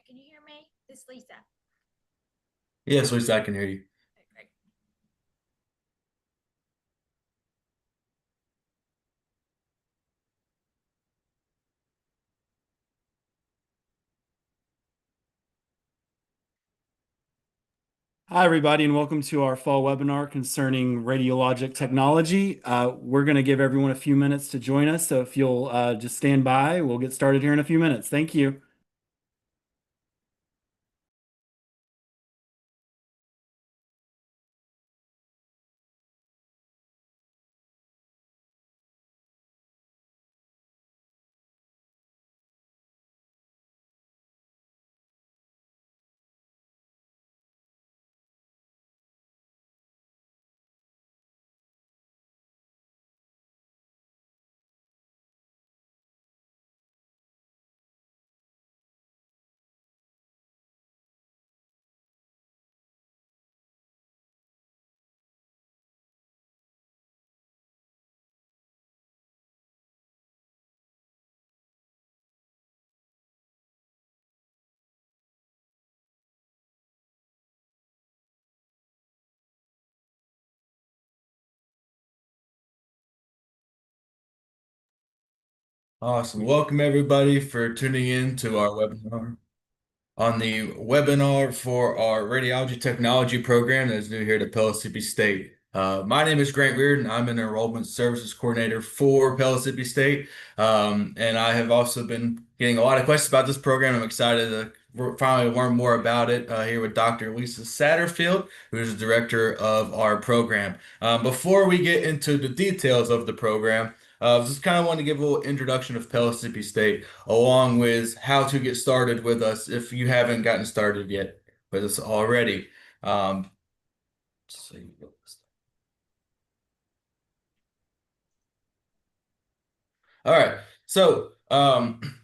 can you hear me? This is Lisa. Yes, Lisa, I can hear you. Okay. Hi, everybody, and welcome to our fall webinar concerning radiologic technology. We're going to give everyone a few minutes to join us, so if you'll just stand by, we'll get started here in a few minutes. Thank you. Awesome. Welcome everybody for tuning in to our webinar on the webinar for our radiology technology program that's new here to Pellissippi State. My name is Grant Weird, and I'm an enrollment services coordinator for Pellissippi State. And I have also been getting a lot of questions about this program. I'm excited to finally learn more about it here with Dr. Lisa Satterfield, who is the director of our program. Before we get into the details of the program, just kind of want to give a little introduction of Pellissippi State, along with how to get started with us if you haven't gotten started yet with us already. Um, so All right. So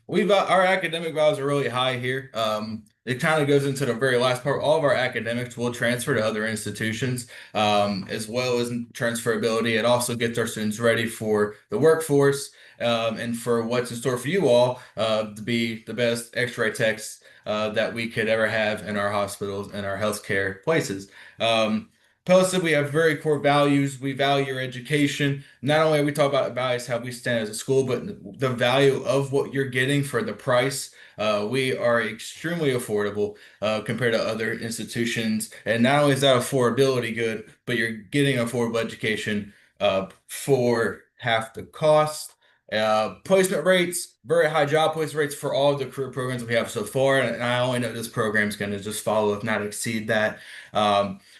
we've our academic values are really high here. It kind of goes into the very last part. All of our academics will transfer to other institutions, as well as transferability. It also gets our students ready for the workforce, and for what's in store for you all, to be the best X-ray techs that we could ever have in our hospitals and our healthcare places. Pellissippi, we have very core values. We value your education. Not only are we talking about values, how we stand as a school, but the value of what you're getting for the price. We are extremely affordable compared to other institutions. And not only is that affordability good, but you're getting affordable education for half the cost. Placement rates, very high job placement rates for all of the career programs we have so far. And I only know this program is going to just follow, if not exceed that.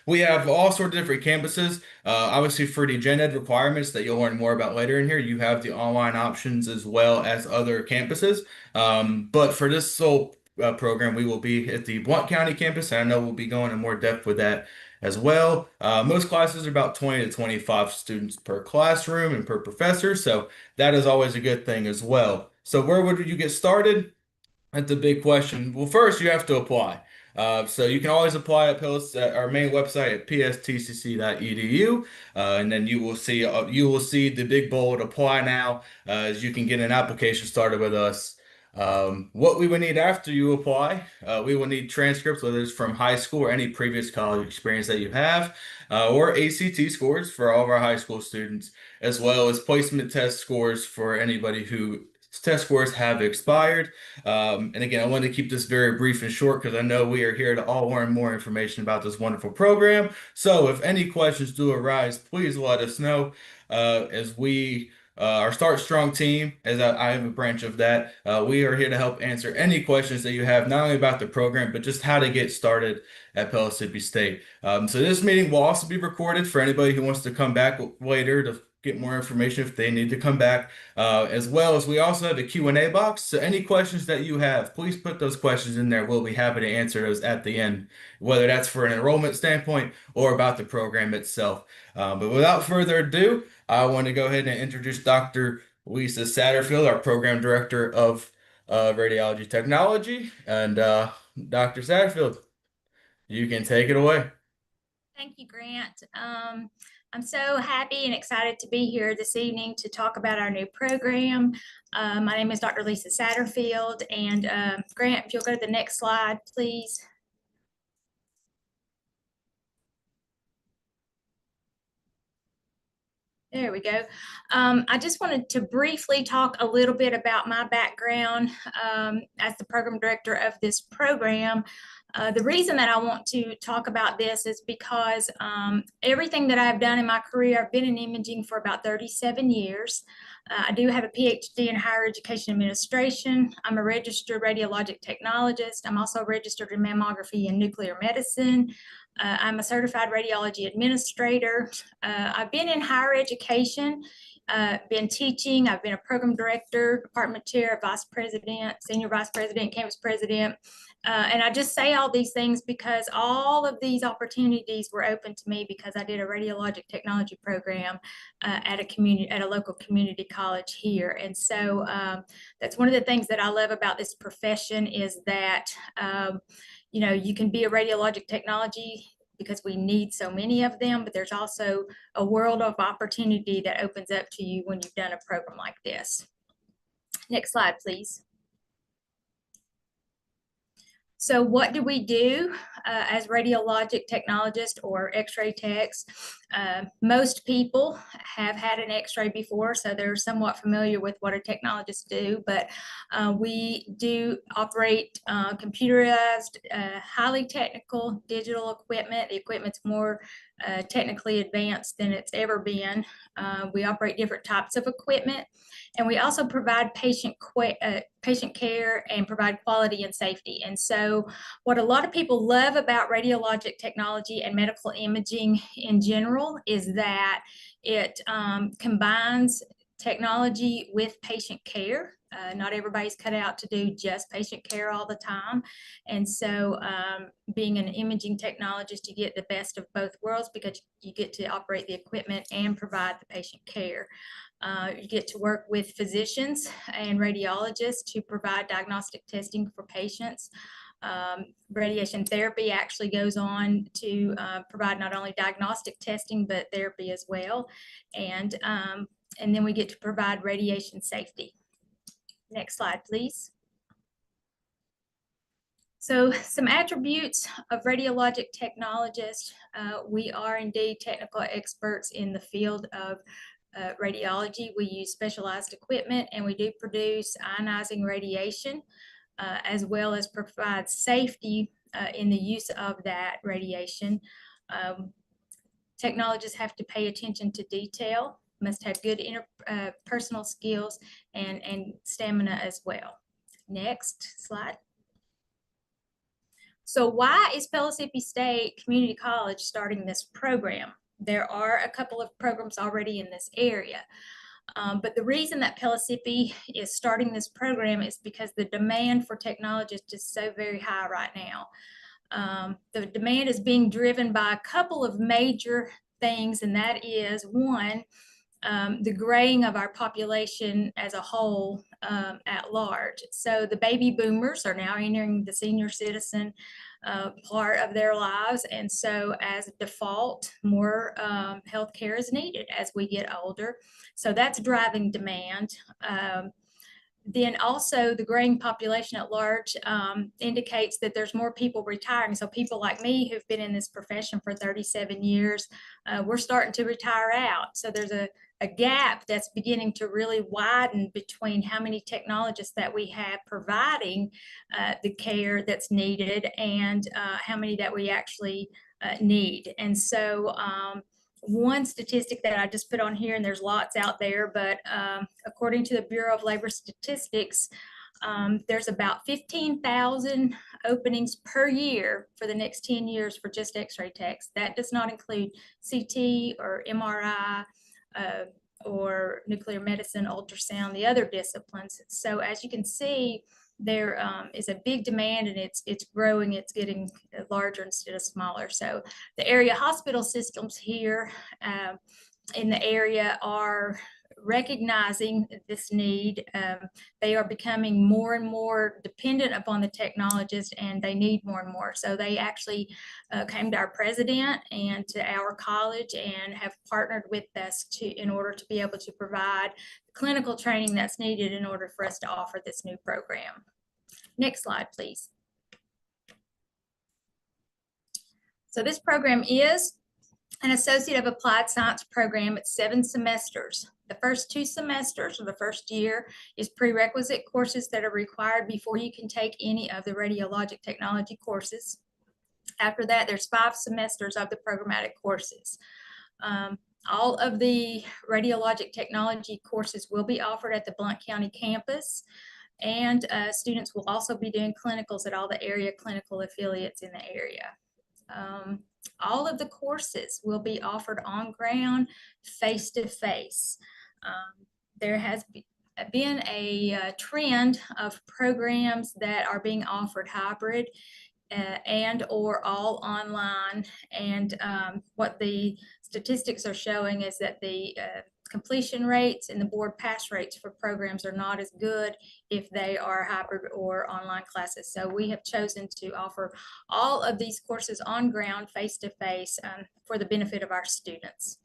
We have all sorts of different campuses. Obviously, for the gen ed requirements that you'll learn more about later in here, you have the online options as well as other campuses. But for this sole program, we will be at the Blount County campus, and I know we'll be going in more depth with that as well. Most classes are about 20 to 25 students per classroom and per professor, so that is always a good thing as well. So where would you get started? That's a big question. Well, first you have to apply. So you can always apply at our main website at pstcc.edu, and then you will see the big bold apply now, as you can get an application started with us. What we would need after you apply, we will need transcripts, whether it's from high school or any previous college experience that you have, or ACT scores for all of our high school students, as well as placement test scores for anybody who test scores have expired. And again, I wanted to keep this very brief and short because I know we are here to all learn more information about this wonderful program. So if any questions do arise, please let us know, as we our Start Strong team, as I am a branch of that. We are here to help answer any questions that you have, not only about the program, but just how to get started at Pellissippi State. So this meeting will also be recorded for anybody who wants to come back later to get more information if they need to come back. As well as we also have a Q&A box. So any questions that you have, please put those questions in there. We'll be happy to answer those at the end, whether that's for an enrollment standpoint or about the program itself. But without further ado, I want to go ahead and introduce Dr. Lisa Satterfield, our program director of radiology technology. And Dr. Satterfield, you can take it away. Thank you, Grant. I'm so happy and excited to be here this evening to talk about our new program. My name is Dr. Lisa Satterfield, and Grant, if you'll go to the next slide, please. There we go. I just wanted to briefly talk a little bit about my background as the program director of this program. The reason that I want to talk about this is because everything that I've done in my career, I've been in imaging for about 37 years. I do have a PhD in higher education administration. I'm a registered radiologic technologist. I'm also registered in mammography and nuclear medicine. I'm a certified radiology administrator. I've been in higher education, been teaching. I've been a program director, department chair, vice president, senior vice president, campus president. And I just say all these things because all of these opportunities were open to me because I did a radiologic technology program at a local community college here. And so that's one of the things that I love about this profession is that you can be a radiologic technology because we need so many of them, but there's also a world of opportunity that opens up to you when you've done a program like this. Next slide, please. So what do we do as radiologic technologists or x-ray techs? Most people have had an x-ray before, so they're somewhat familiar with what a technologist do, but we do operate computerized, highly technical digital equipment. The equipment's more technically advanced than it's ever been. We operate different types of equipment. And we also provide patient care and provide quality and safety. And so what a lot of people love about radiologic technology and medical imaging in general is that it combines technology with patient care. Not everybody's cut out to do just patient care all the time. And so being an imaging technologist, you get the best of both worlds because you get to operate the equipment and provide the patient care. You get to work with physicians and radiologists to provide diagnostic testing for patients. Radiation therapy actually goes on to provide not only diagnostic testing, but therapy as well. And then we get to provide radiation safety. Next slide, please. So some attributes of radiologic technologists. We are indeed technical experts in the field of radiology. We use specialized equipment and we do produce ionizing radiation as well as provide safety in the use of that radiation. Technologists have to pay attention to detail, must have good interpersonal skills and stamina as well. Next slide. So why is Pellissippi State Community College starting this program? There are a couple of programs already in this area. But the reason that Pellissippi is starting this program is because the demand for technologists is so very high right now. The demand is being driven by a couple of major things, and that is one, the graying of our population as a whole at large. So the baby boomers are now entering the senior citizen part of their lives. And so as a default, more healthcare is needed as we get older. So that's driving demand. Then also the graying population at large indicates that there's more people retiring. So people like me who've been in this profession for 37 years, we're starting to retire out. So there's a gap that's beginning to really widen between how many technologists that we have providing the care that's needed and how many that we actually need. And so one statistic that I just put on here, and there's lots out there, but according to the Bureau of Labor Statistics, there's about 15,000 openings per year for the next 10 years for just x-ray techs. That does not include CT or MRI or nuclear medicine, ultrasound, the other disciplines. So as you can see, there is a big demand and it's growing, it's getting larger instead of smaller. So the area hospital systems here in the area are recognizing this need, they are becoming more and more dependent upon the technologists, and they need more and more. So they actually came to our president and to our college and have partnered with us in order to be able to provide clinical training that's needed in order for us to offer this new program. Next slide, please. So this program is an Associate of Applied Science program. It's 7 semesters. The first 2 semesters, or the first year, is prerequisite courses that are required before you can take any of the radiologic technology courses. After that, there's 5 semesters of the programmatic courses. All of the radiologic technology courses will be offered at the Blount County campus, and students will also be doing clinicals at all the area clinical affiliates in the area. All of the courses will be offered on ground, face-to-face. There has been a trend of programs that are being offered hybrid and or all online, and what the statistics are showing is that the completion rates and the board pass rates for programs are not as good if they are hybrid or online classes. So we have chosen to offer all of these courses on ground, face-to-face, for the benefit of our students.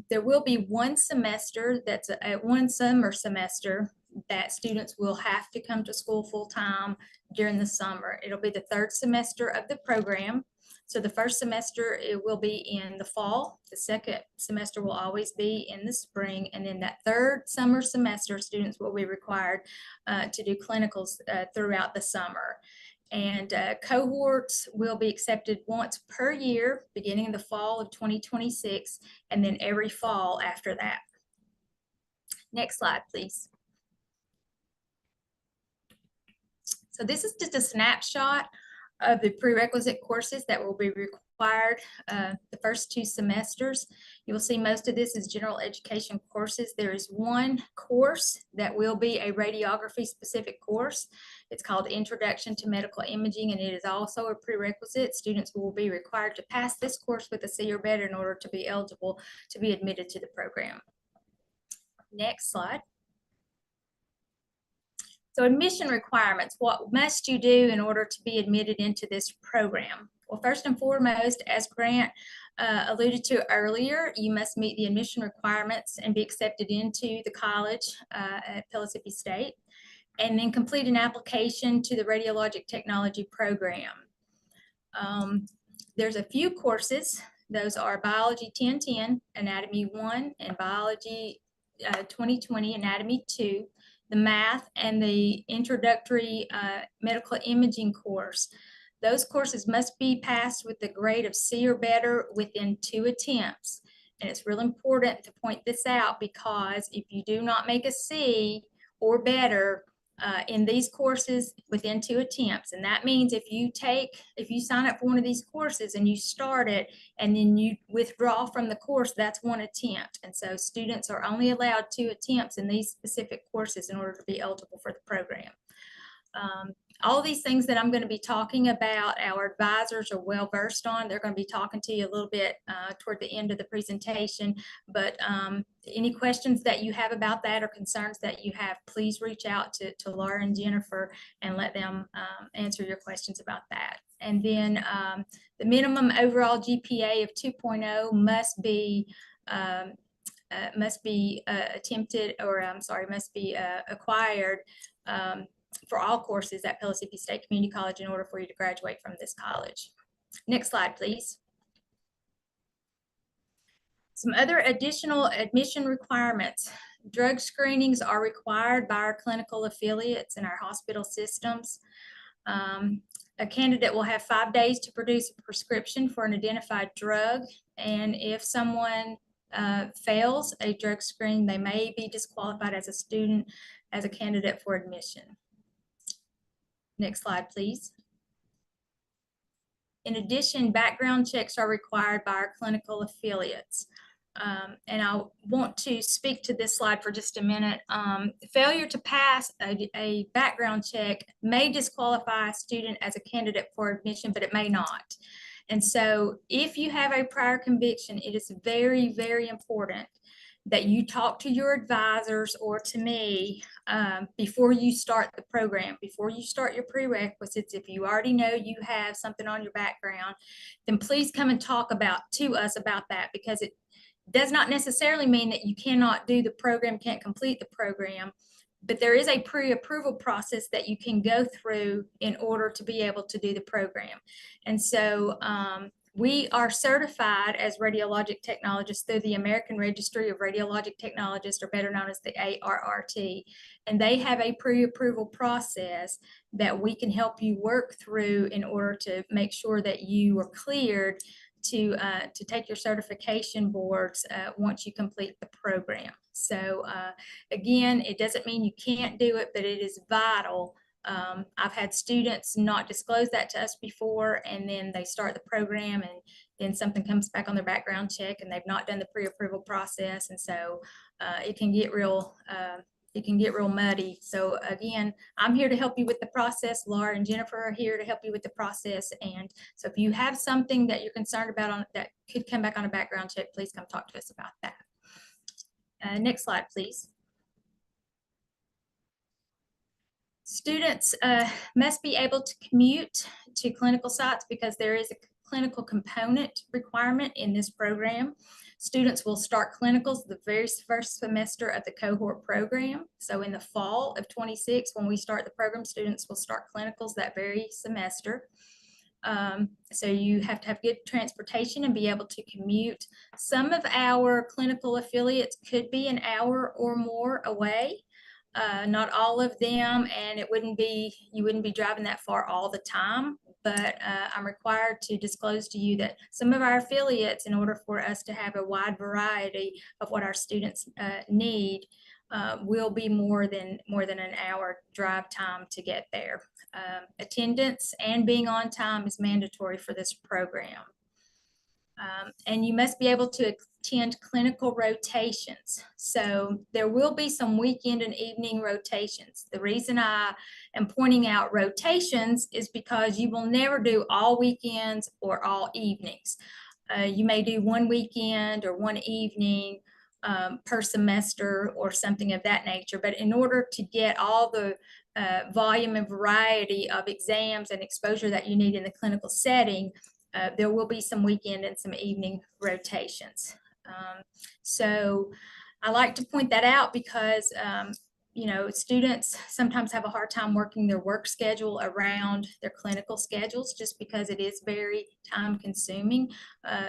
There will be one semester that's one summer semester that students will have to come to school full-time during the summer. It'll be the 3rd semester of the program. So the first semester, it will be in the fall. The second semester will always be in the spring. And then that 3rd summer semester, students will be required to do clinicals throughout the summer. And cohorts will be accepted once per year, beginning in the fall of 2026, and then every fall after that. Next slide, please. So this is just a snapshot of the prerequisite courses that will be required the first 2 semesters. You will see most of this is general education courses. There is one course that will be a radiography specific course. It's called Introduction to Medical Imaging, and it is also a prerequisite. Students will be required to pass this course with a C or better in order to be eligible to be admitted to the program. Next slide. So admission requirements, what must you do in order to be admitted into this program? Well, first and foremost, as Grant alluded to earlier, you must meet the admission requirements and be accepted into the college at Pellissippi State, and then complete an application to the Radiologic Technology program. There's a few courses. Those are Biology 1010, Anatomy 1, and Biology 2020, Anatomy 2. The math and the introductory medical imaging course. Those courses must be passed with a grade of C or better within 2 attempts. And it's really important to point this out, because if you do not make a C or better in these courses within 2 attempts, and that means if you sign up for one of these courses and you start it and then you withdraw from the course, that's 1 attempt. And so students are only allowed 2 attempts in these specific courses in order to be eligible for the program. All these things that I'm going to be talking about, our advisors are well versed on. They're going to be talking to you a little bit toward the end of the presentation. But any questions that you have about that or concerns that you have, please reach out to Laura and Jennifer and let them answer your questions about that. And then the minimum overall GPA of 2.0 must be attempted, or I'm sorry, must be acquired for all courses at Pellissippi State Community College in order for you to graduate from this college. Next slide, please. Some other additional admission requirements. Drug screenings are required by our clinical affiliates and our hospital systems. A candidate will have 5 days to produce a prescription for an identified drug, and if someone fails a drug screen, they may be disqualified as a student, as a candidate for admission. Next slide, please. In addition, background checks are required by our clinical affiliates. And I want to speak to this slide for just a minute. Failure to pass a background check may disqualify a student as a candidate for admission, but it may not. And so if you have a prior conviction, it is very, very important that you talk to your advisors or to me before you start the program, before you start your prerequisites. If you already know you have something on your background, then please come and talk to us about that, because it does not necessarily mean that you cannot do the program, can't complete the program, but there is a pre-approval process that you can go through in order to be able to do the program. And so we are certified as radiologic technologists through the American Registry of Radiologic Technologists, or better known as the ARRT. And they have a pre-approval process that we can help you work through in order to make sure that you are cleared to take your certification boards once you complete the program. So again, it doesn't mean you can't do it, but it is vital. I've had students not disclose that to us before, and then they start the program and then something comes back on their background check and they've not done the pre-approval process. And so it can get real muddy. So again, I'm here to help you with the process. Laura and Jennifer are here to help you with the process. And so if you have something that you're concerned about that could come back on a background check, please come talk to us about that. Next slide, please. Students must be able to commute to clinical sites because there is a clinical component requirement in this program. Students will start clinicals the very first semester of the cohort program. So in the fall of 26, when we start the program, students will start clinicals that very semester. So you have to have good transportation and be able to commute. Some of our clinical affiliates could be an hour or more away. Not all of them, and you wouldn't be driving that far all the time, but I'm required to disclose to you that some of our affiliates, in order for us to have a wide variety of what our students need, will be more than an hour drive time to get there. Attendance and being on time is mandatory for this program. And you must be able to attend clinical rotations. So there will be some weekend and evening rotations. The reason I am pointing out rotations is because you will never do all weekends or all evenings. You may do one weekend or one evening per semester or something of that nature. But in order to get all the volume and variety of exams and exposure that you need in the clinical setting, there will be some weekend and some evening rotations. So I like to point that out because, you know, students sometimes have a hard time working their work schedule around their clinical schedules just because it is very time consuming.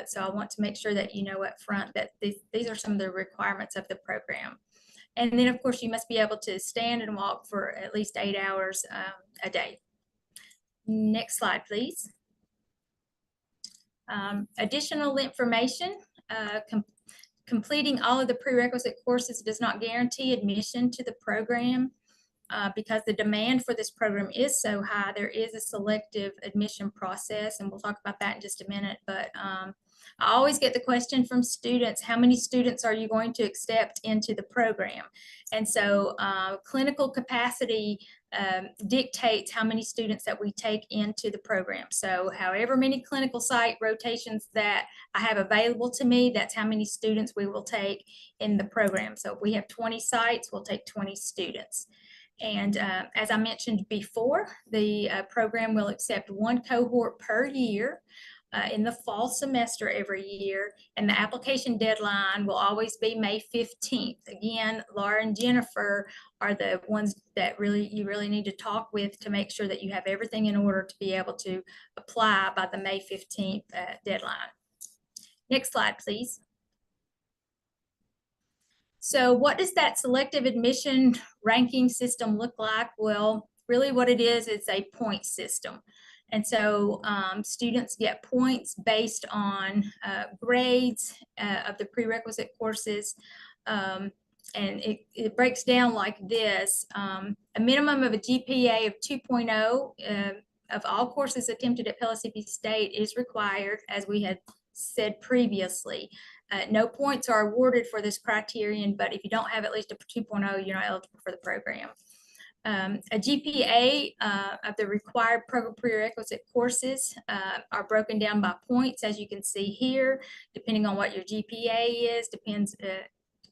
So I want to make sure that you know up front that these are some of the requirements of the program. And then, of course, you must be able to stand and walk for at least 8 hours a day. Next slide, please. Additional information, completing all of the prerequisite courses does not guarantee admission to the program because the demand for this program is so high. There is a selective admission process, and we'll talk about that in just a minute. But I always get the question from students, how many students are you going to accept into the program? And so clinical capacity dictates how many students that we take into the program. So however many clinical site rotations that I have available to me, that's how many students we will take in the program. So if we have 20 sites, we'll take 20 students. And as I mentioned before, the program will accept one cohort per year in the fall semester every year, and the application deadline will always be May 15th. Again, Laura and Jennifer are the ones that you really need to talk with to make sure that you have everything in order to be able to apply by the May 15th deadline. Next slide, please. So what does that selective admission ranking system look like? Well, really what it is, it's a point system. And so students get points based on grades of the prerequisite courses. And it breaks down like this. A minimum of a GPA of 2.0 of all courses attempted at Pellissippi State is required, as we had said previously. No points are awarded for this criterion, but if you don't have at least a 2.0, you're not eligible for the program. A GPA of the required program prerequisite courses are broken down by points, as you can see here, depending on what your GPA is, depends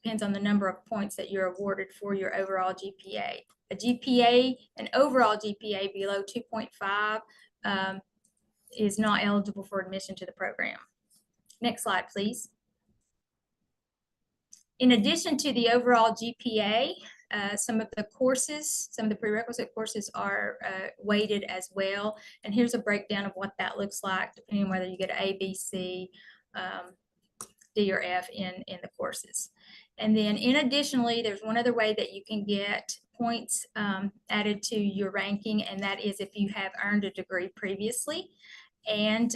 depends on the number of points that you're awarded for your overall GPA. An overall GPA below 2.5 is not eligible for admission to the program. Next slide, please. In addition to the overall GPA, some of the prerequisite courses are weighted as well. And here's a breakdown of what that looks like, depending on whether you get A, B, C, D, or F in the courses. And then additionally, there's one other way that you can get points added to your ranking, and that is if you have earned a degree previously, and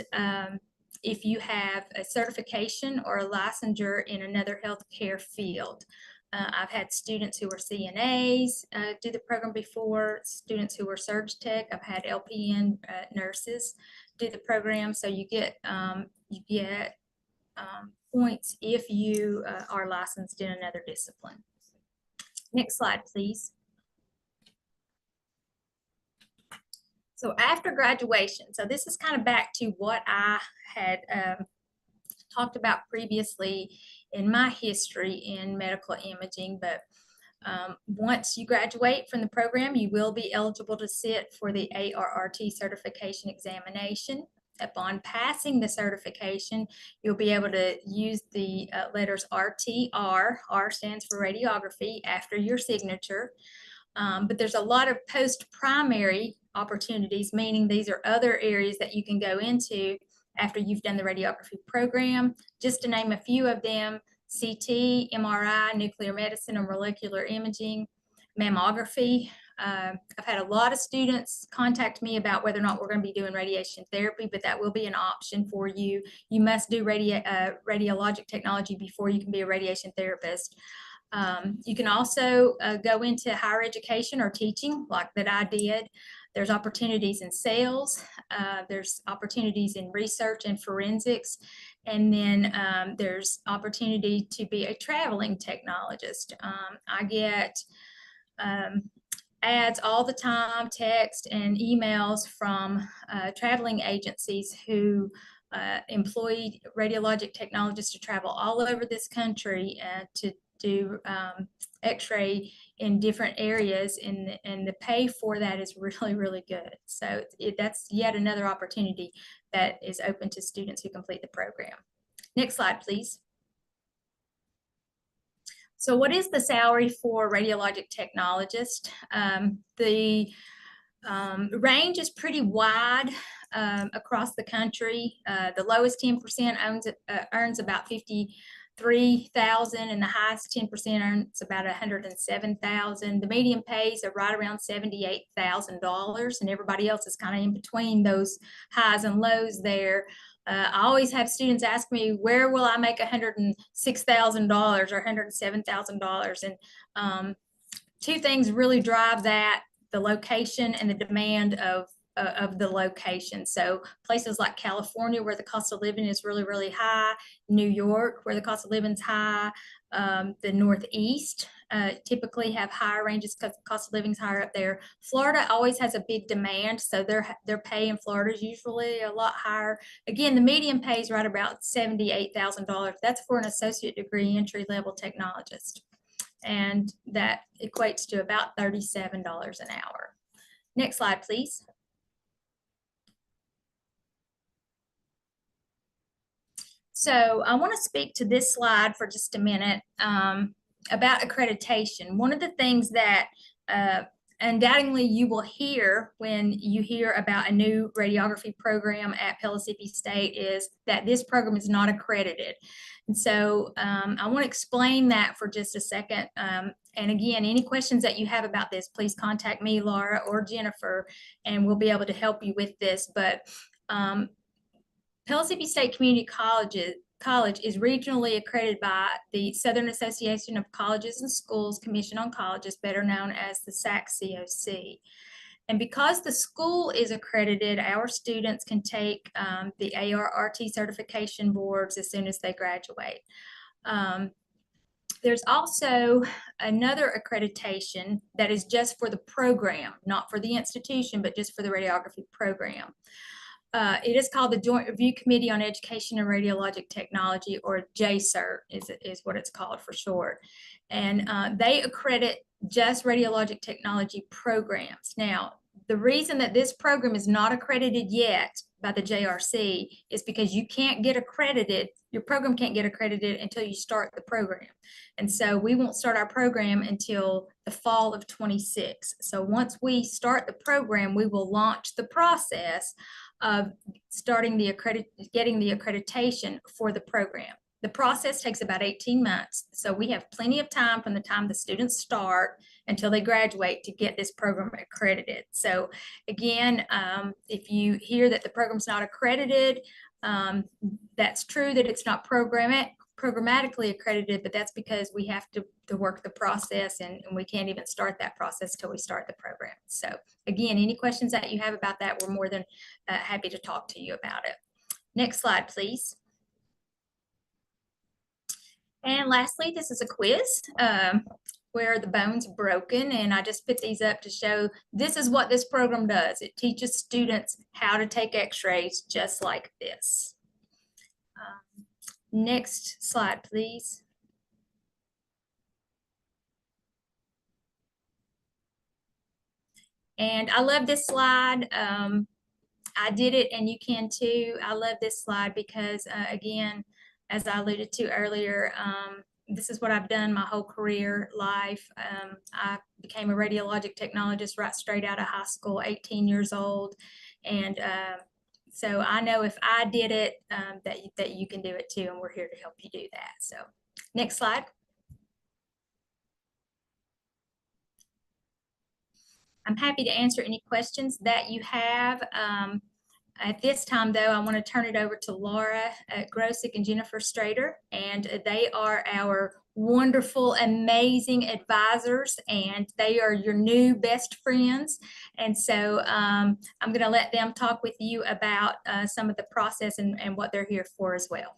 if you have a certification or a licensure in another healthcare field. I've had students who were CNAs do the program before, students who were surg tech. I've had LPN nurses do the program. So you get points if you are licensed in another discipline. Next slide, please. So after graduation, so this is kind of back to what I had talked about previously in my history in medical imaging, but once you graduate from the program, you will be eligible to sit for the ARRT certification examination. Upon passing the certification, you'll be able to use the letters RTR, R stands for radiography, after your signature. But there's a lot of post-primary opportunities, meaning these are other areas that you can go into after you've done the radiography program. Just to name a few of them: CT, MRI, nuclear medicine or molecular imaging, mammography. I've had a lot of students contact me about whether or not we're going to be doing radiation therapy, but that will be an option for you. You must do radiologic technology before you can be a radiation therapist. You can also go into higher education or teaching, like that I did. There's opportunities in sales. There's opportunities in research and forensics. And then there's opportunity to be a traveling technologist. I get ads all the time, text and emails from traveling agencies who employ radiologic technologists to travel all over this country to do x-ray in different areas, and the pay for that is really, really good. So that's yet another opportunity that is open to students who complete the program. Next slide, please. So what is the salary for radiologic technologist? The range is pretty wide across the country. The lowest 10% earns about $53,000, and the highest 10% earns about $107,000. The median pays are right around $78,000, and everybody else is kind of in between those highs and lows there. I always have students ask me, where will I make $106,000 or $107,000? And two things really drive that: the location and the demand of the location. So places like California, where the cost of living is really, really high; New York, where the cost of living is high; the Northeast typically have higher ranges because the cost of living is higher up there. Florida always has a big demand, so their pay in Florida is usually a lot higher. Again, the median pay is right about $78,000. That's for an associate degree entry-level technologist, and that equates to about $37 an hour. Next slide, please. So I want to speak to this slide for just a minute about accreditation. One of the things that undoubtedly you will hear when you hear about a new radiography program at Pellissippi State is that this program is not accredited. And so I want to explain that for just a second. And again, any questions that you have about this, please contact me, Laura, or Jennifer, and we'll be able to help you with this. But Pellissippi State Community College is regionally accredited by the Southern Association of Colleges and Schools Commission on Colleges, better known as the SAC-COC. And because the school is accredited, our students can take the ARRT certification boards as soon as they graduate. There's also another accreditation that is just for the program, not for the institution, but just for the radiography program. It is called the Joint Review Committee on Education and Radiologic Technology, or JCERT is what it's called for short. And they accredit just radiologic technology programs. Now, the reason that this program is not accredited yet by the JRC is because you can't get accredited, your program can't get accredited until you start the program. And so we won't start our program until the fall of 26. So once we start the program, we will launch the process of starting getting the accreditation for the program. The process takes about 18 months. So we have plenty of time from the time the students start until they graduate to get this program accredited. So again, if you hear that the program's not accredited, that's true that it's not programmatically accredited, but that's because we have to work the process, and we can't even start that process till we start the program. So again, any questions that you have about that, we're more than happy to talk to you about it. Next slide, please. And lastly, this is a quiz where the bone's broken, and I just put these up to show this is what this program does. It teaches students how to take x-rays just like this. Next slide, please. And I love this slide. I did it and you can too. I love this slide because again, as I alluded to earlier, this is what I've done my whole career life. I became a radiologic technologist right straight out of high school, 18 years old. And so I know if I did it, that you can do it too. And we're here to help you do that. So next slide. I'm happy to answer any questions that you have. At this time, though, I want to turn it over to Laura Grosick and Jennifer Strader, and they are our wonderful, amazing advisors, and they are your new best friends. And so I'm going to let them talk with you about some of the process and what they're here for as well.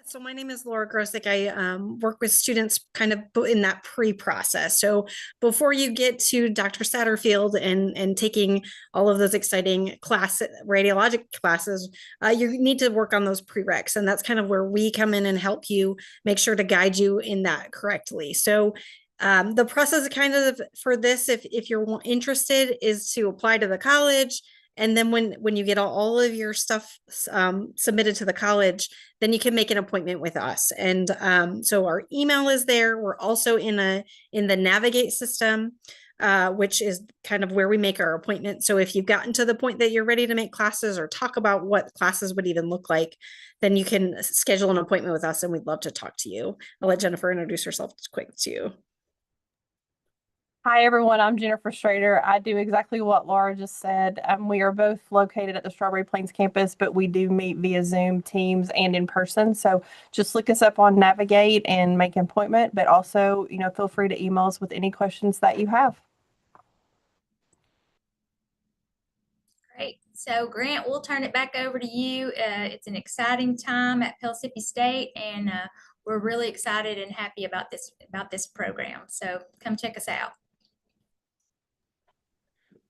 So my name is Laura Grosick. I work with students kind of in that pre-process. So before you get to Dr. Satterfield and taking all of those exciting radiologic classes, you need to work on those prereqs. And that's kind of where we come in and help you make sure to guide you in that correctly. So the process kind of for this, if you're interested, is to apply to the college. And then when you get all of your stuff submitted to the college, then you can make an appointment with us. And so our email is there. We're also in the Navigate system, which is kind of where we make our appointment. So if you've gotten to the point that you're ready to make classes or talk about what classes would even look like, then you can schedule an appointment with us, and we'd love to talk to you. I'll let Jennifer introduce herself quick to you. Hi, everyone. I'm Jennifer Strader. I do exactly what Laura just said. We are both located at the Strawberry Plains campus, but we do meet via Zoom, Teams, and in person. So just look us up on Navigate and make an appointment, but also, feel free to email us with any questions that you have. Great. So Grant, we'll turn it back over to you. It's an exciting time at Pellissippi State, and we're really excited and happy about this program. So come check us out.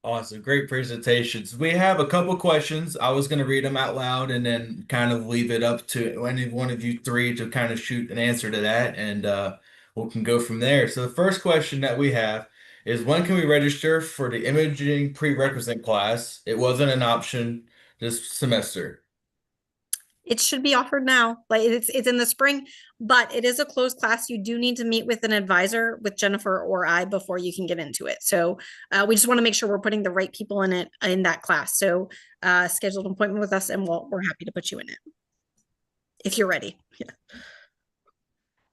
Awesome. Great presentations. We have a couple questions. I was going to read them out loud and then kind of leave it up to any one of you three to kind of shoot an answer to that, and we can go from there. So the first question that we have is, when can we register for the imaging prerequisite class? It wasn't an option this semester. It should be offered now. Like it's in the spring, but it is a closed class. You do need to meet with an advisor, with Jennifer or I, before you can get into it. So we just want to make sure we're putting the right people in that class. So schedule an appointment with us, and we're happy to put you in it if you're ready. Yeah.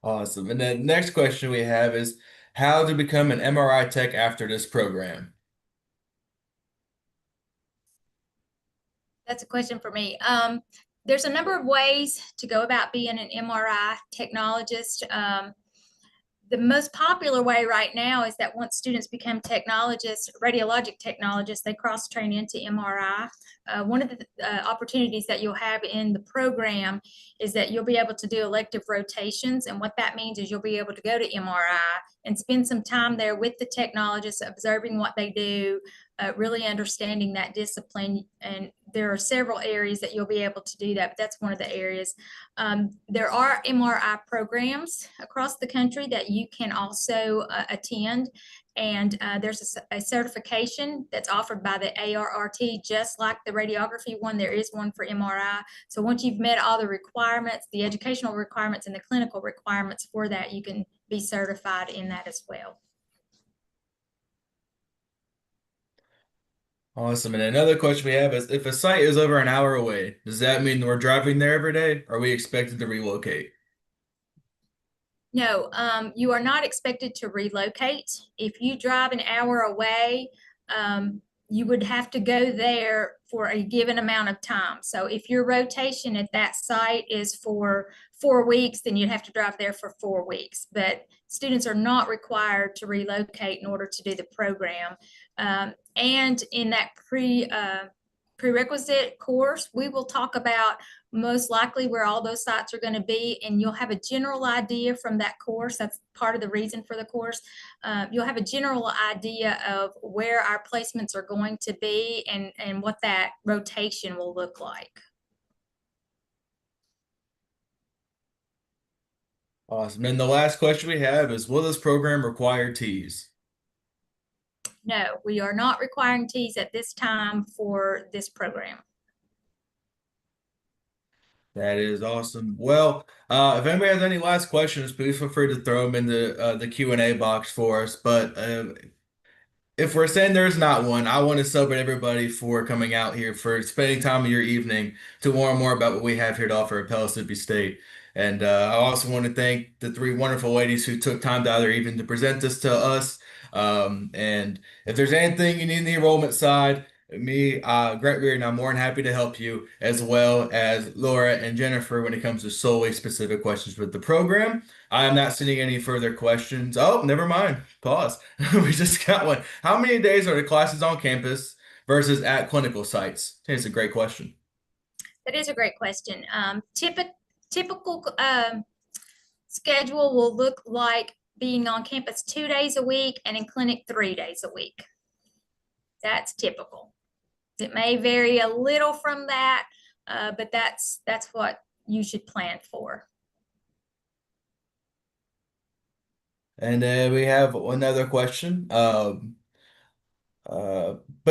Awesome. And then next question we have is, how to become an MRI tech after this program? That's a question for me. There's a number of ways to go about being an MRI technologist. The most popular way right now is that once students become technologists, radiologic technologists, they cross-train into MRI. One of the opportunities that you'll have in the program is that you'll be able to do elective rotations. And what that means is you'll be able to go to MRI and spend some time there with the technologists, observing what they do, really understanding that discipline, and there are several areas that you'll be able to do that, but that's one of the areas. There are MRI programs across the country that you can also attend. And there's a certification that's offered by the ARRT, just like the radiography one. There is one for MRI. So once you've met all the requirements, the educational requirements and the clinical requirements for that, you can be certified in that as well. Awesome. And another question we have is, if a site is over an hour away, does that mean we're driving there every day? Or are we expected to relocate? No, you are not expected to relocate. If you drive an hour away, you would have to go there for a given amount of time. So if your rotation at that site is for 4 weeks, then you'd have to drive there for 4 weeks. But students are not required to relocate in order to do the program. And in that prerequisite course, we will talk about most likely where all those sites are going to be, and you'll have a general idea from that course. That's part of the reason for the course. You'll have a general idea of where our placements are going to be and what that rotation will look like. Awesome. And the last question we have is, will this program require T's? No, we are not requiring T's at this time for this program. That is awesome. Well, if anybody has any last questions, please feel free to throw them in the Q&A box for us. But if we're saying there's not one, I want to celebrate everybody for coming out here, for spending time of your evening to learn more about what we have here to offer at Pellissippi State. And I also want to thank the 3 wonderful ladies who took time out of their evening to present this to us. And if there's anything you need in the enrollment side, me, Grant Reardon, I'm more than happy to help you, as well as Laura and Jennifer when it comes to solely specific questions with the program. I am not sending any further questions. Oh, never mind. Pause. We just got one. How many days are the classes on campus versus at clinical sites? I think it's a great question. That is a great question. Typical schedule will look like being on campus 2 days a week and in clinic 3 days a week. That's typical. It may vary a little from that, but that's what you should plan for. And we have another question. But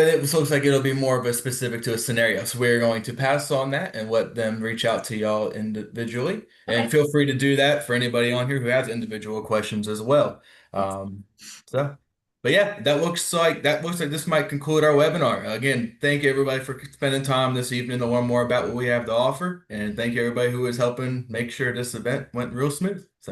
it looks like it'll be more of a specific to a scenario. So we're going to pass on that and let them reach out to y'all individually. And Okay. feel free to do that for anybody on here who has individual questions as well. But yeah, that looks like this might conclude our webinar. Again, thank you everybody for spending time this evening to learn more about what we have to offer. And thank you everybody who is helping make sure this event went real smooth. So